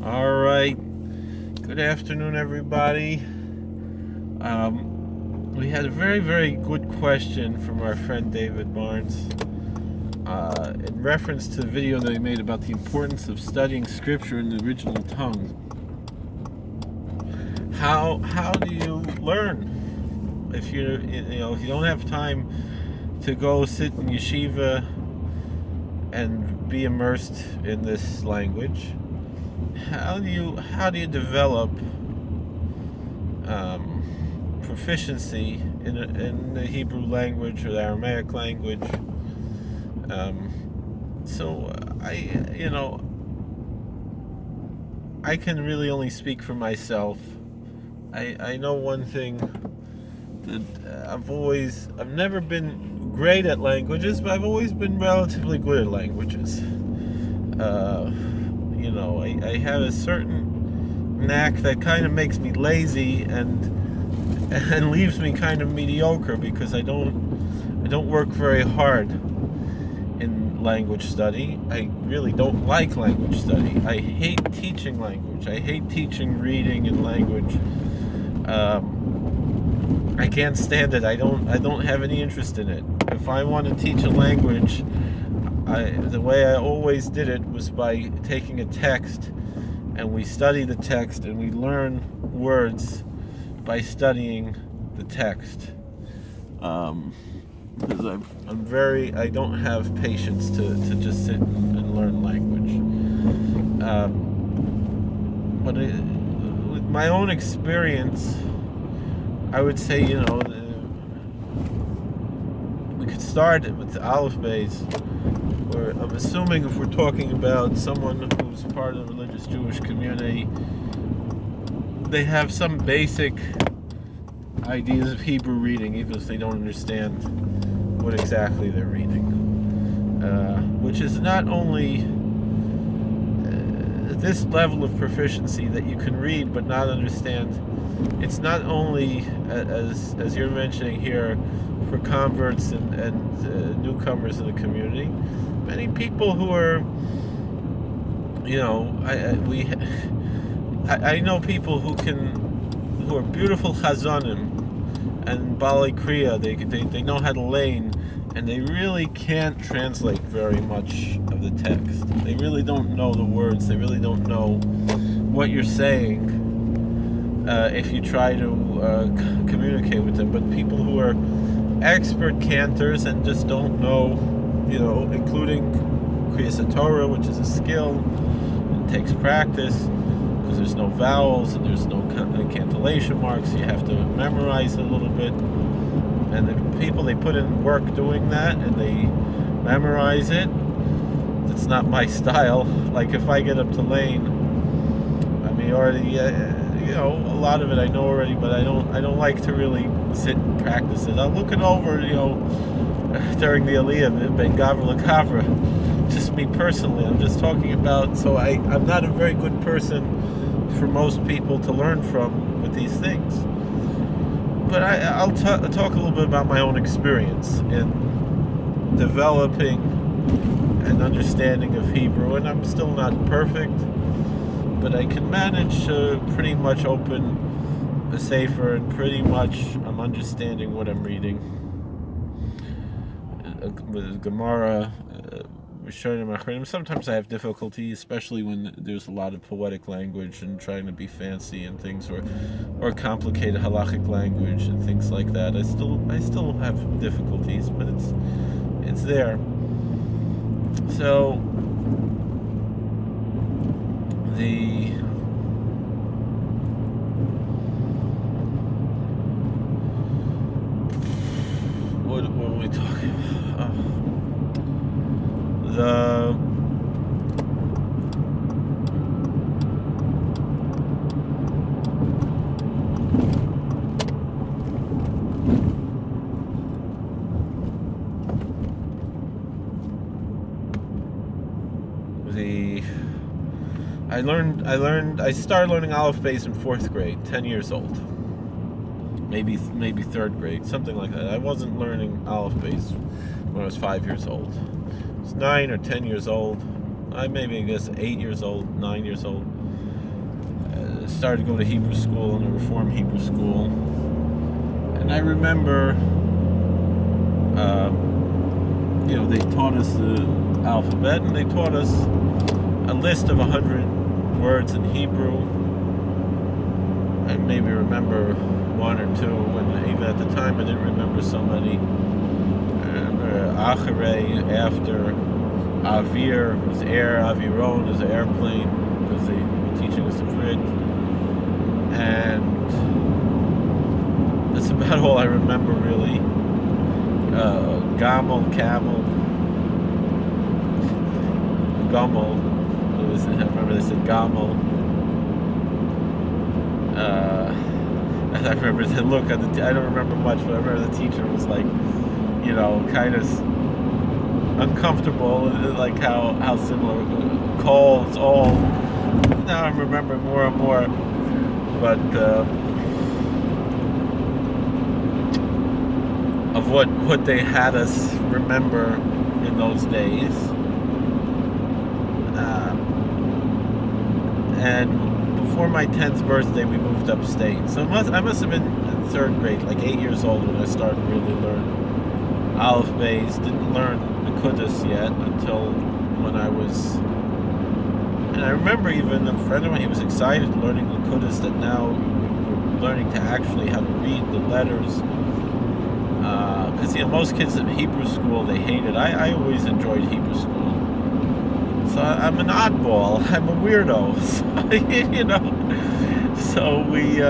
All right. Good afternoon, everybody. We had a very, very good question from our friend David Barnes in reference to the video that he made about the importance of studying scripture in the original tongue. How do you learn if if you don't have time to go sit in yeshiva and be immersed in this language? How do you develop proficiency in the Hebrew language or the Aramaic language? So I can really only speak for myself. I know one thing, that I've never been great at languages, but I've always been relatively good at languages. I have a certain knack that kind of makes me lazy and leaves me kind of mediocre, because I don't work very hard in language study. I really don't like language study. I hate teaching language. I hate teaching reading and language. I can't stand it. I don't have any interest in it. If I want to teach a language, the way I always did it was by taking a text, and we study the text and we learn words by studying the text. Because I don't have patience to just sit and learn language. But with my own experience, I would say, we could start with the Aleph Beis, where I'm assuming if we're talking about someone who's part of the religious Jewish community, they have some basic ideas of Hebrew reading, even if they don't understand what exactly they're reading. Which is not only this level of proficiency that you can read but not understand. It's not only, as you're mentioning here, for converts and newcomers in the community. Many people who are, I know people who are beautiful chazanim and balei kriya. They know how to lane, and they really can't translate very much of the text. They really don't know the words. They really don't know what you're saying if you try to communicate with them. But people who are expert cantors and just don't know, including Kriyas Torah, which is a skill, it takes practice, because there's no vowels and there's no cantillation marks. You have to memorize it a little bit. And the people, they put in work doing that, and they memorize it. It's not my style. Like, if I get up to lane, I mean, already, a lot of it I know already, but I don't like to really sit and practice it. I'll look it over, during the Aliyah, Ben Gavra L'Kavra. Just me personally, I'm just talking about, so I'm not a very good person for most people to learn from with these things. But I'll talk a little bit about my own experience in developing an understanding of Hebrew, and I'm still not perfect, but I can manage to pretty much open the Sefer, and pretty much I'm understanding what I'm reading. With Gemara, sometimes I have difficulty, especially when there's a lot of poetic language and trying to be fancy and things, or complicated halachic language and things like that. I still have difficulties, but it's there. So what were we talking about? I started learning Aleph Beis in 4th grade, 10 years old. Maybe 3rd grade, something like that. I wasn't learning Aleph Beis when I was 5 years old. I was 9 or 10 years old. I guess 8 years old, 9 years old. started to go to Hebrew school, and a Reform Hebrew school. And I remember, they taught us the alphabet, and they taught us a list of 100 words in Hebrew. I maybe remember one or two, and even at the time I didn't remember so many. I remember Acharei, after, Avir was air, Aviron is an airplane, because they were teaching us Hebrew. And that's about all I remember, really. Gamel, camel, Gomel. I remember they said Gamel. And I remember the look at I don't remember much, but I remember the teacher was like, kind of uncomfortable, like how similar calls all. Now I'm remembering more and more, but of what they had us remember in those days. And before my 10th birthday, we moved upstate. So I must have been in 3rd grade, like 8 years old, when I started to really learn Aleph Beis. Didn't learn the Kudus yet until when I was... And I remember even a friend of mine, he was excited learning the Kudus, that now we're learning to actually how to read the letters. Because, most kids in Hebrew school, they hate it. I always enjoyed Hebrew school. So I'm an oddball. I'm a weirdo. So we,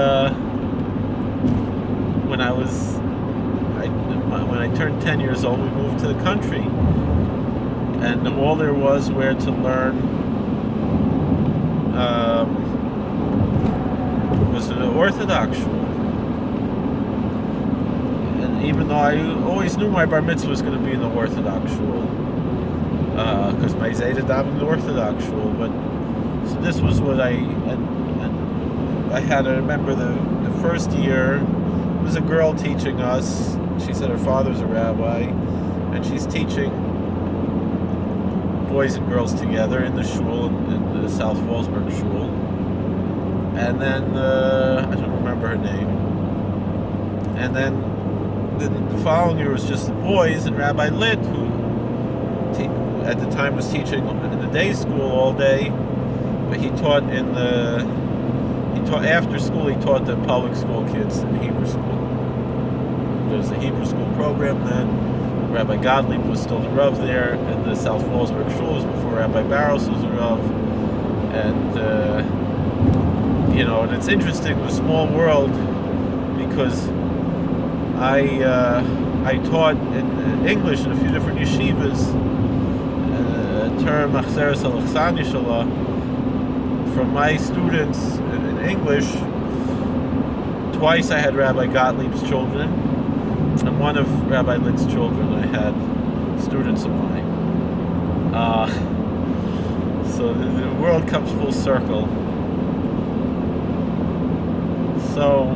when I turned 10 years old, we moved to the country. And all there was where to learn was an Orthodox shul. And even though I always knew my bar mitzvah was going to be in the Orthodox shul, because my Zayda davened in the Orthodox shul, but so this was what I had to remember. The first year, there was a girl teaching us. She said her father's a rabbi, and she's teaching boys and girls together in the shul, in the South Fallsburg shul. And then I don't remember her name. And then the following year was just the boys, and Rabbi Litt, who at the time was teaching in the day school all day, but he taught after school. He taught the public school kids in Hebrew school. There was a Hebrew school program then. Rabbi Gottlieb was still the Rav there, and the South Fallsburg shul was before Rabbi Barros was the Rav. And and it's interesting, the small world, because I taught in English in a few different yeshivas, term Achzeres Alachsan Yishallah, from my students in English. Twice I had Rabbi Gottlieb's children, and one of Rabbi Litt's children I had students of mine. So the world comes full circle. So,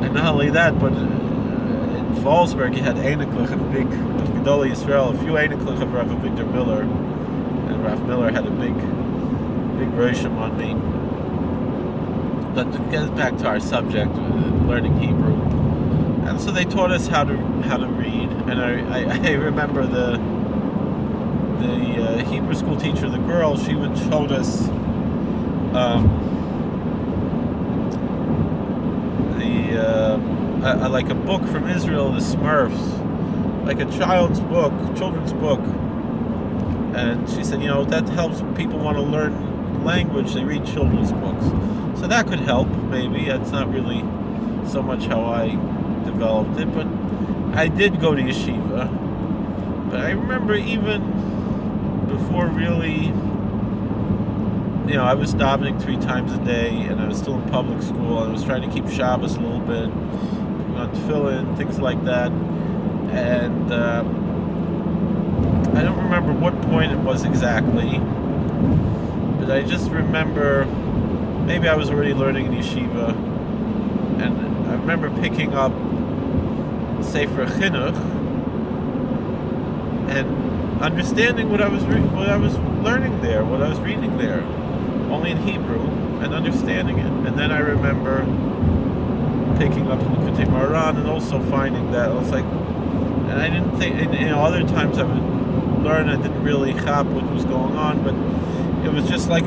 and not only that, but in Fallsburg you had Eineklich of Gedolei Yisrael, a few Eineklich of Rav Victor Miller, and Rav Miller had a big reishim on me. But to get back to our subject, learning Hebrew, and so they taught us how to read. And I remember the Hebrew school teacher, the girl, she showed us like a book from Israel, the Smurfs, like a children's book. And she said, that helps people want to learn language, they read children's books. So that could help, maybe. That's not really so much how I developed it, but I did go to yeshiva. But I remember even before really, I was davening 3 times a day, and I was still in public school, and I was trying to keep Shabbos a little bit, putting on tefillin, things like that. And I don't remember what point it was exactly, but I just remember maybe I was already learning in yeshiva, and I remember picking up Sefer Chinuch and understanding what I was learning there, what I was reading there. only in Hebrew, and understanding it. And then I remember picking up Likutei Moharan and also finding that I was like, and I didn't think, other times I would learn, I didn't really chop what was going on, but it was just like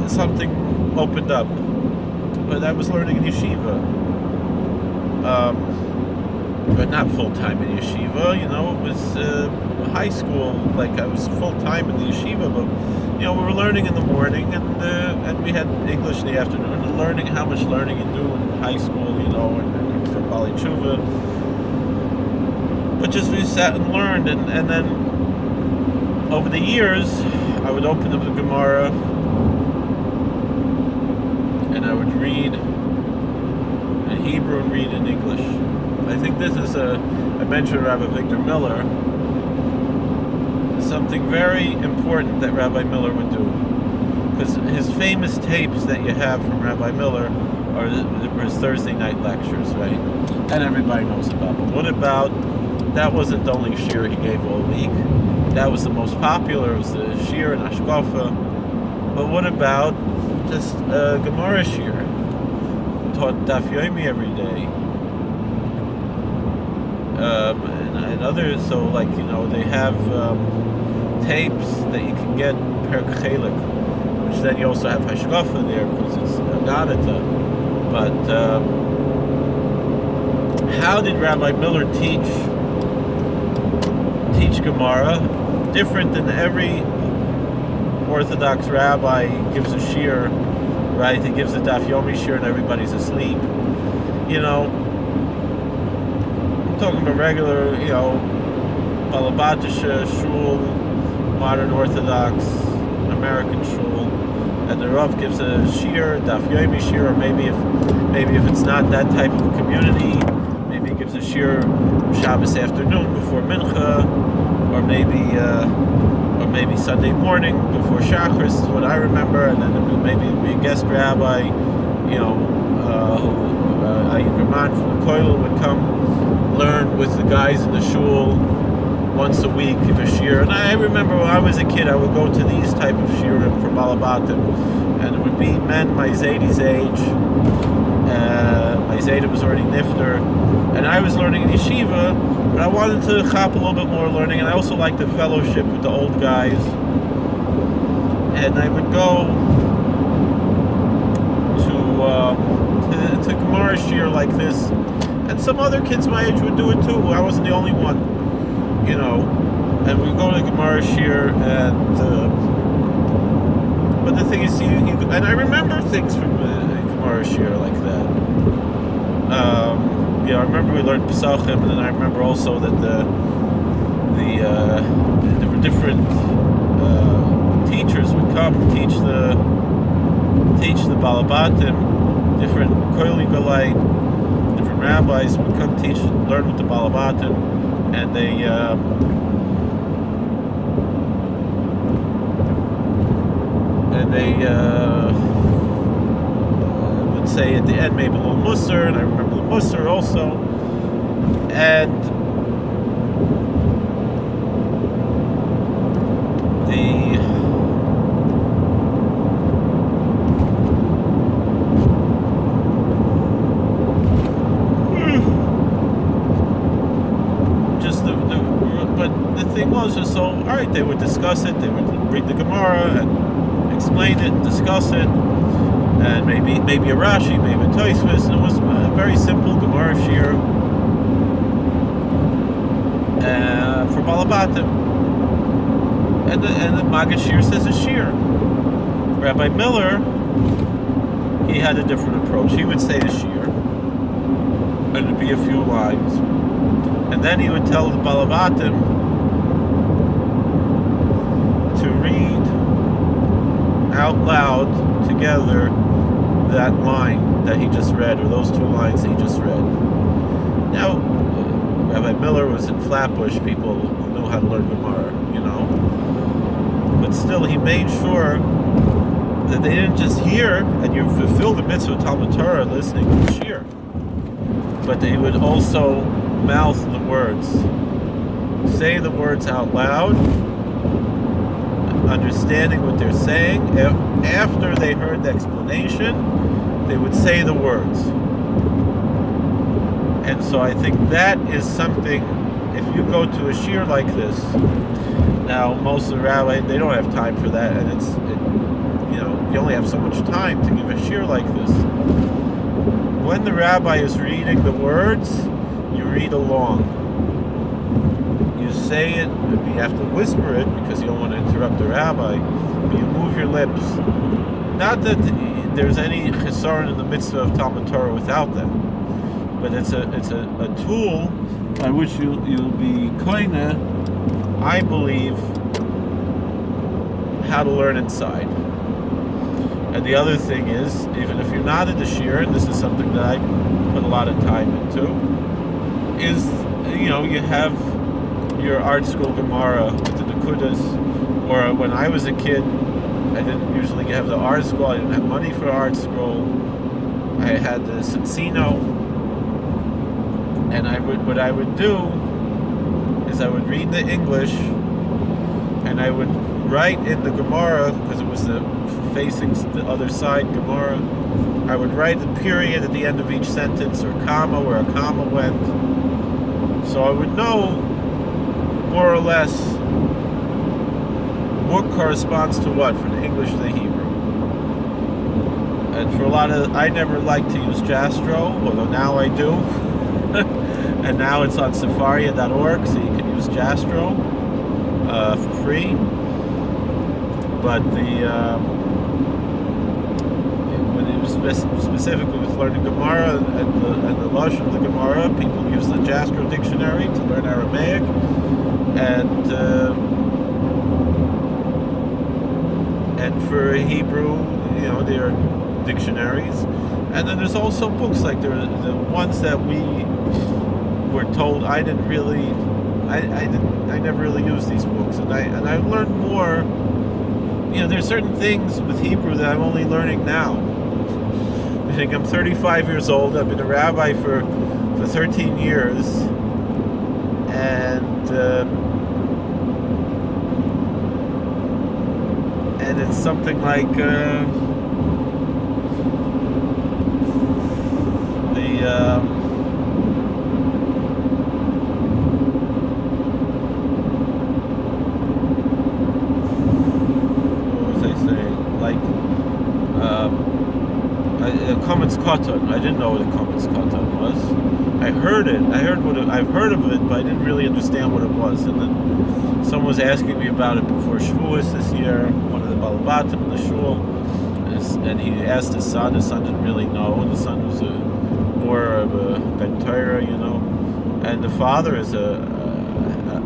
something opened up. But I was learning in yeshiva, but not full-time in yeshiva, it was high school, like I was full-time in the yeshiva, but we were learning in the morning, and we had English in the afternoon, and learning how much learning you do in high school, and for Bali Tshuva. But just we sat and learned, and then over the years, I would open up the Gemara, and I would read in Hebrew and read in English. I think this is I mentioned Rabbi Victor Miller, something very important that Rabbi Miller would do. Because his famous tapes that you have from Rabbi Miller are his Thursday night lectures, right? And everybody knows about. But what about, that wasn't the only shiur he gave all week. That was the most popular, it was the shiur and Hashkafa. But what about just Gemara shiur? Taught Daf Yomi every day. And others, so like, they have tapes that you can get per chelik, which then you also have Hashkafa there because it's Agadata. But how did Rabbi Miller teach Gemara? Different than every Orthodox rabbi gives a shiur, right? He gives a Daf Yomi shiur and everybody's asleep. I'm talking about regular, Balabatisha, shul, modern Orthodox, American shul, and the Rav gives a shiur, Daf Yomi shiur, or maybe if it's not that type of a community, maybe he gives a shiur Shabbos afternoon before Mincha, or maybe Sunday morning before Shachris is what I remember, and then there would maybe be a guest rabbi, Ayin German from the Koilel would come learn with the guys in the shul once a week of a shiur. And I remember when I was a kid, I would go to these type of shiurim for Balabatim, and it would be men my Zaydi's age. My Zayda was already nifter, and I was learning in yeshiva, but I wanted to chop a little bit more learning, and I also liked the fellowship with the old guys. And I would go to Gemara shiur like this, and some other kids my age would do it too. I wasn't the only one, and we'd go to Gemara shiur, and but the thing is, and I remember things from Gemara shiur like that. I remember we learned Pesachim, and then I remember also that there were different teachers would come teach the Balabatim, different Koili Galai, different rabbis would come learn with the Balabatim, and they would say at the end maybe a little Musar, and I remember the Musar also, and but the thing was, so all right, they would discuss it, they would read the Gemara and explain it and discuss it, and maybe a Rashi, maybe a Tosfos, and it was a very simple Gemara shiur for Balabatim, and the Maggid shiur says a shiur. Rabbi Miller, he had a different approach. He would say a shiur, and it'd be a few lines, and then he would tell the Balabatim to read out loud together that line that he just read, or those two lines that he just read. Now, Rabbi Miller was in Flatbush, people who knew how to learn Gemara, but still he made sure that they didn't just hear, and you fulfill the mitzvah of Talmud Torah listening to the shiur, but they would also mouth the words, say the words out loud, understanding what they're saying. After they heard the explanation, they would say the words. And so I think that is something, if you go to a shiur like this, now most of the rabbis, they don't have time for that, and you only have so much time to give a shiur like this. When the rabbi is reading the words, you read along. You say it, you have to whisper it because you don't want to interrupt the rabbi, but you move your lips. Not that there's any chesaron in the mitzvah of Talmud Torah without that, but it's a tool by which you'll be koine, I believe, how to learn inside. And the other thing is, even if you're not in the shiur, and this is something that I put a lot of time into, is you have your art school Gemara with the Nakudas, or when I was a kid, I didn't usually have the art school. I didn't have money for art school. I had the Sensino, and what I would do is I would read the English, and I would write in the Gemara, because it was facing the other side Gemara. I would write the period at the end of each sentence, or comma where a comma went, so I would know more or less what corresponds to what, from the English to the Hebrew. And for a lot of, I never liked to use Jastro, although now I do. And now it's on Safaria.org, so you can use Jastro for free. But when it was specifically with learning Gemara and the Lush of the Gemara, people use the Jastro dictionary to learn Aramaic. And for Hebrew, there are dictionaries, and then there's also books like the ones that we were told. I never really used these books, and I learned more. There's certain things with Hebrew that I'm only learning now. I think I'm 35 years old. I've been a rabbi for 13 years, and it's something like what was I saying? Like Kometz Katan. I didn't know what a Kometz Katan was. I heard it. I've heard of it, but I didn't really understand what it was. And then someone was asking me about it before Shavuos this year. One of the Balabatim in the shul, and he asked his son. His son didn't really know. The son was more of a Ben Torah, and the father is a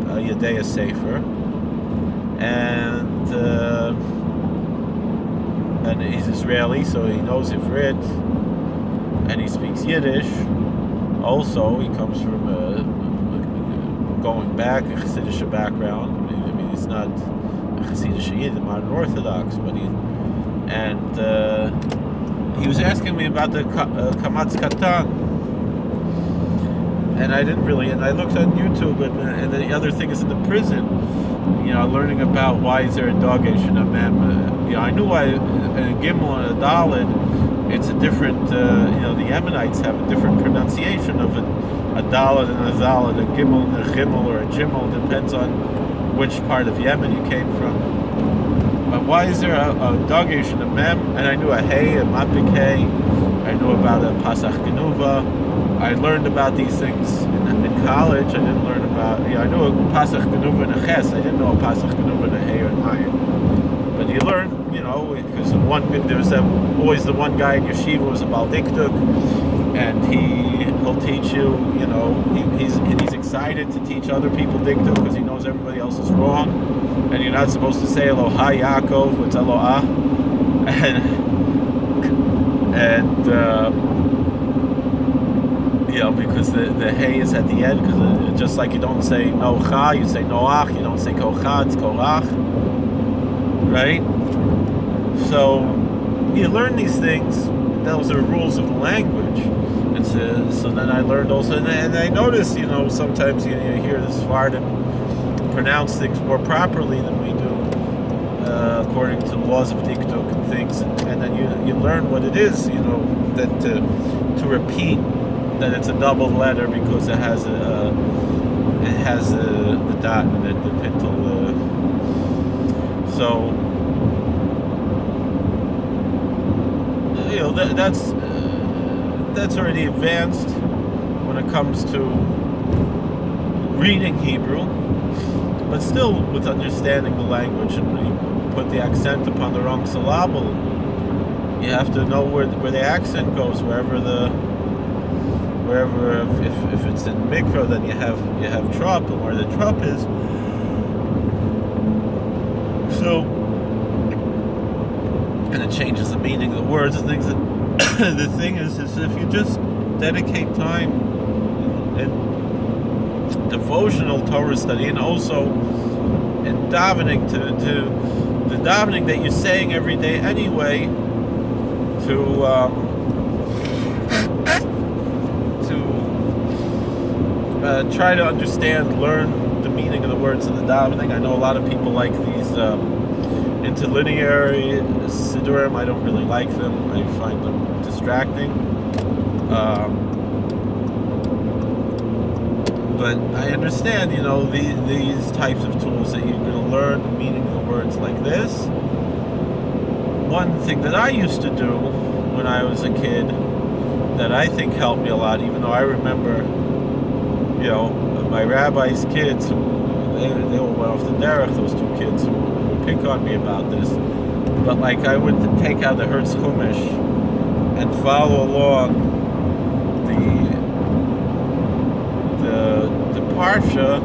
Yedei Sefer, and he's Israeli, so he knows Ivrit, and he speaks Yiddish. Also, he comes from going back a Hasidic background. I mean, he's not a Hasidic Yid, a modern Orthodox, but he was asking me about the Kometz Katan, and I didn't really. And I looked on YouTube, and the other thing is in the prison, learning about why is there a dogesh and a mem. I knew why a gimel and a dalid. It's a different. The Yemenites have a different pronunciation of it. A dalid and a zalid, a gimel and a gimel, or a jimel, depends on which part of Yemen you came from. But why is there a dogesh and a mem? And I knew a hey, a mapik hey. I knew about a pasach genuva. I learned about these things in college. I didn't learn about. I knew a pasach genuva and a ches. I didn't know a pasach genuva and a hey or an ayin. But you learn, because there's always the one guy in yeshiva who was a baldiktuk, and he'll teach you. He's excited to teach other people diktuk because he knows everybody else is wrong, and you're not supposed to say Eloha Yaakov, it's Eloah, and because the hey is at the end, because just like you don't say Nocha, you say Noach, you don't say Kocha, it's Korach, right? So you learn these things. Those are rules of the language. And so then I learned also, and I noticed, sometimes you hear the Sephardim pronounce things more properly than we do. according to laws of dikduk and things, and then you learn what it is, that to repeat that it's a double letter because it has the dot and the pintle. So that's already advanced when it comes to reading Hebrew, but still with understanding the language, and when you put the accent upon the wrong syllable, you have to know where the accent goes, wherever if it's in mikra, then you have trop, and where the trop is. So, and it changes the meaning of the words and things. And the thing is if you just dedicate time in devotional Torah study, and also in davening to the davening that you're saying every day anyway, to try to learn the meaning of the words of the davening. I know a lot of people like these interlinear sidurim. I don't really like them. I find them distracting. But I understand, these types of tools that you're going to learn the meaning of the words like this. One thing that I used to do when I was a kid that I think helped me a lot, even though I remember, my rabbi's kids, they all went off the derech, those two kids who would pick on me about this. But I would take out the Hertz Chumash and follow along the parsha,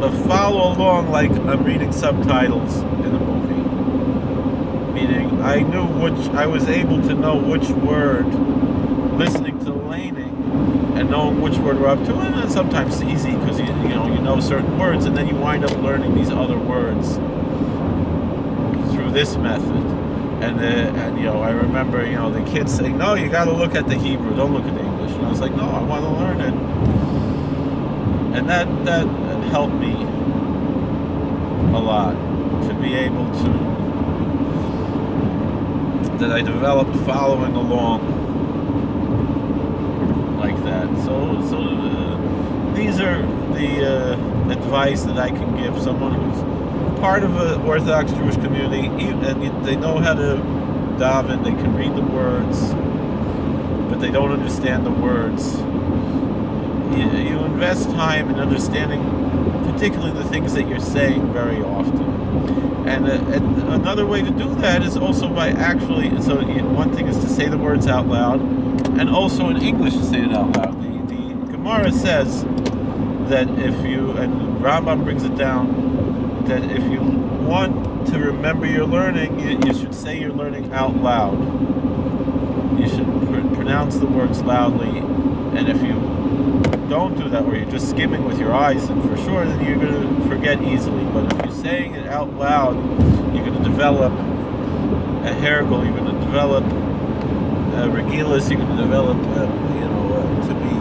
but follow along like I'm reading subtitles in a movie. Meaning, I was able to know which word, listening to the laning and knowing which word we're up to, and then sometimes it's easy because you know certain words, and then you wind up learning these other words through this method. And I remember the kids saying, "No, you got to look at the Hebrew, don't look at the English." And I was like, "No, I want to learn it." And that helped me a lot to be able to, that I developed following along like that. So these are the advice that I can give someone who's part of an Orthodox Jewish community, and they know how to daven, they can read the words, but they don't understand the words. You invest time in understanding particularly the things that you're saying very often. And another way to do that is also by one thing is to say the words out loud, and also in English to say it out loud. The Gemara says that and Rambam brings it down, that if you want to remember your learning, you should say your learning out loud. You should pronounce the words loudly, and if you don't do that, where you're just skimming with your eyes, and for sure then you're going to forget easily. But if you're saying it out loud, you're going to develop a hergel, you're going to develop a regilas, you're going to develop to be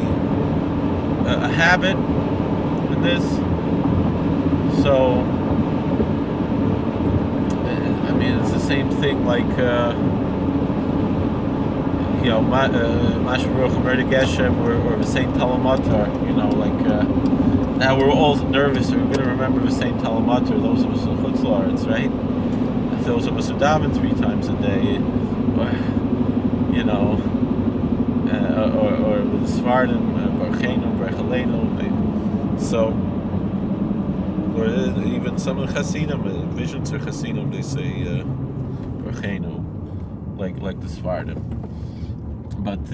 a habit in this. So it's the same thing like Mashbaruch Emerda Geshem or Saint Talamatar, now we're all nervous, we're going to remember the Saint Talamatar, those of us in Chutzlaretz, right? Those of us who daven 3 times a day, or with the Svardim, Barchenu, Barchalenu, so, or even some of the Hasidim, visions of Hasidim, they say Barchenu, like the Svardim. But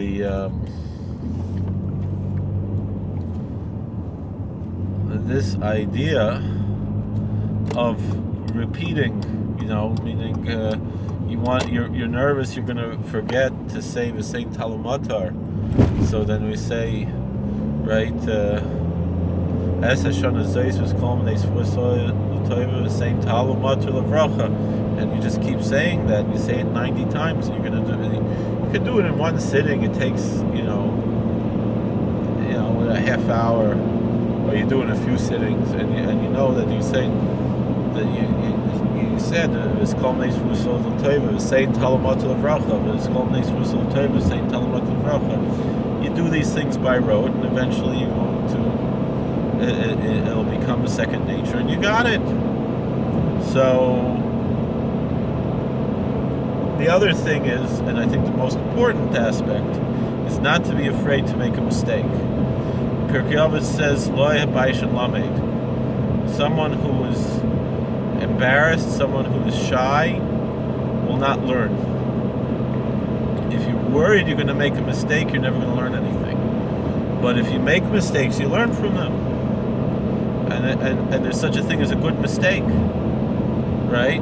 this idea of repeating, meaning you're nervous, you're going to forget to say the Saint Talamatar. So then we say, right, Es Hashana Zeis was culminates for the Saint Talamatar Lavracha, and you just keep saying that. You say it 90 times, and you're going to do it. You could do it in one sitting. It takes, a half hour, or you do it in a few sittings, and you know that you say that you said, "V'skol neis v'usol l'tova, v'sein talamot l'vracha, v'skol neis v'usol l'tova, v'sein talamot l'vracha." You do these things by rote, and eventually you're going to it'll become a second nature, and you got it. So the other thing is, and I think the most important aspect, is not to be afraid to make a mistake. Pirkei Avos says, "Lo yabayishin lamed." Someone who is embarrassed, someone who is shy, will not learn. If you're worried you're going to make a mistake, you're never going to learn anything. But if you make mistakes, you learn from them. And there's such a thing as a good mistake, right?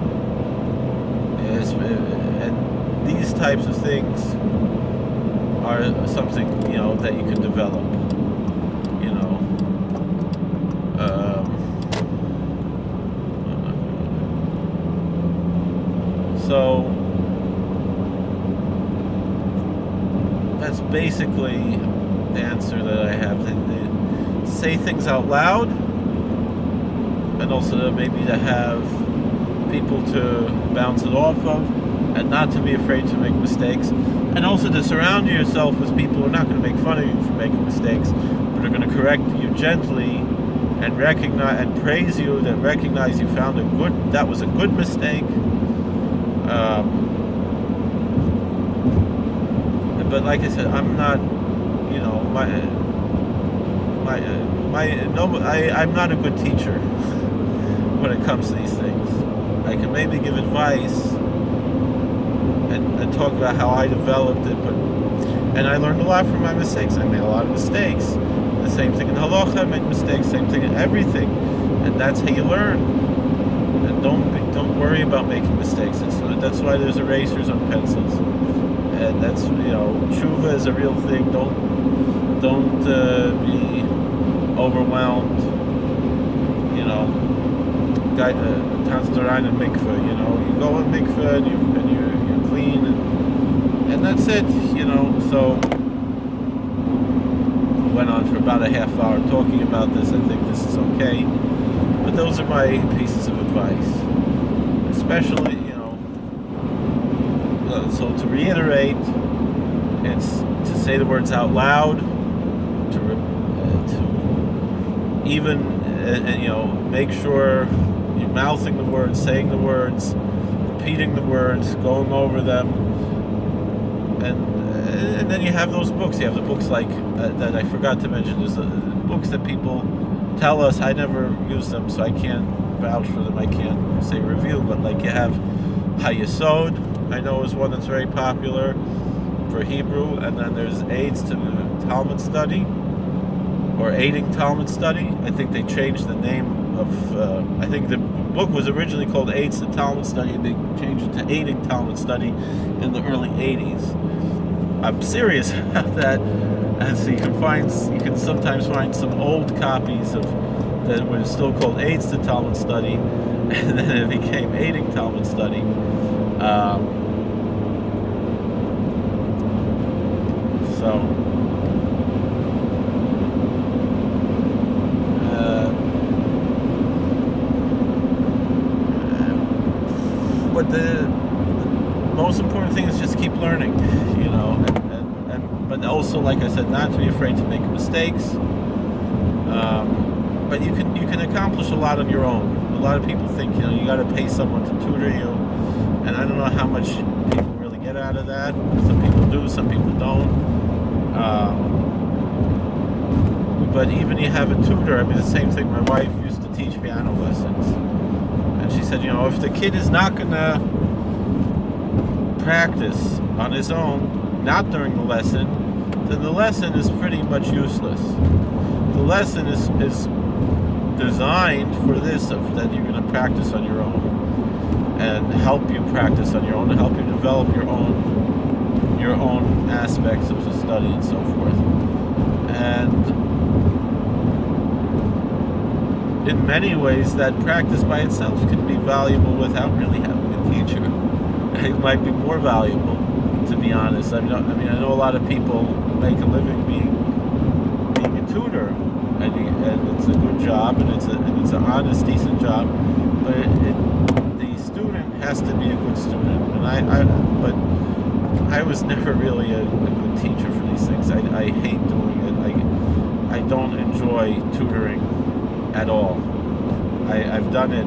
And these types of things are something, that you can develop. So that's basically the answer that I have. They say things out loud, and also maybe to have people to bounce it off of, and not to be afraid to make mistakes, and also to surround yourself with people who are not going to make fun of you for making mistakes, but are going to correct you gently and recognize and praise you, that recognize you found that was a good mistake. But like I said, I'm not, I'm not a good teacher when it comes to these things. I can maybe give advice and talk about how I developed it, and I learned a lot from my mistakes. I made a lot of mistakes. The same thing in halacha, I made mistakes. Same thing in everything, and that's how you learn. And don't worry about making mistakes. That's why there's erasers on pencils, and that's tshuva is a real thing. Don't be overwhelmed. Tanzdorain and mikveh. You go in mikveh and you're clean, and that's it. So I went on for about a half hour talking about this. I think this is okay. But those are my pieces of advice, especially, so to reiterate, it's to say the words out loud, to even, make sure you're mouthing the words, saying the words, repeating the words, going over them, and then you have those books. You have the books like, that I forgot to mention, there's books that people tell us. I never use them, so I can't vouch for them. I can't say review, but like you have Hayesod, I know is one that's very popular for Hebrew, and then there's Aids to Talmud Study, or Aiding Talmud Study. I think they changed the name of, I think the book was originally called Aids to Talmud Study, and they changed it to Aiding Talmud Study in the early 80s. I'm serious about that. And so you can sometimes find some old copies of that were still called Aids to Talmud Study, and then it became Aiding Talmud Study. But the most important thing is just keep learning, but also, like I said, not to be afraid to make mistakes. But you can accomplish a lot on your own. A lot of people think you got to pay someone to tutor you, and I don't know how much people really get out of that. Some people do, some people don't. But even you have a tutor. The same thing. My wife used to teach piano lessons, and she said, if the kid is not gonna practice on his own, not during the lesson, then the lesson is pretty much useless. The lesson is designed for this, that you're going to practice on your own, and help you practice on your own, and help you develop your own aspects of the study and so forth. And in many ways, that practice by itself can be valuable without really having a teacher. It might be more valuable, to be honest. I know a lot of people make a living being a tutor, and it's a good job, and it's an honest, decent job. But the student has to be a good student. And but I was never really a good teacher for these things. I hate doing it. I don't enjoy tutoring at all. I've done it,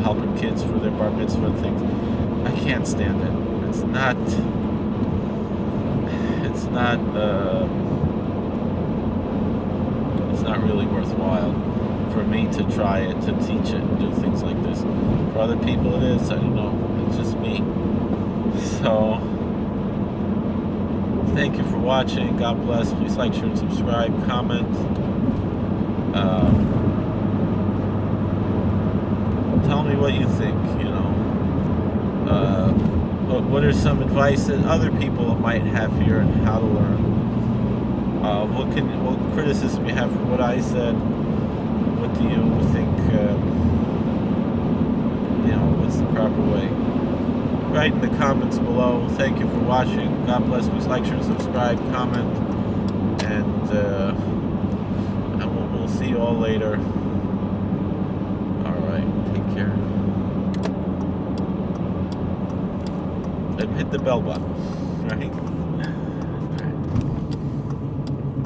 helping kids for their bar mitzvah and things. I can't stand it. It's not really worthwhile for me to try it, to teach it, and do things like this. For other people it is. I don't know. It's just me. So, thank you for watching. God bless. Please like, share, and subscribe. Comment. Tell me what you think. What are some advice that other people might have here on how to learn? What criticism you have for what I said? What do you think? What's the proper way? Write in the comments below. Thank you for watching. God bless. Please like, share, and subscribe. Comment, and we'll see you all later. All right. Take care. And hit the bell button. Right.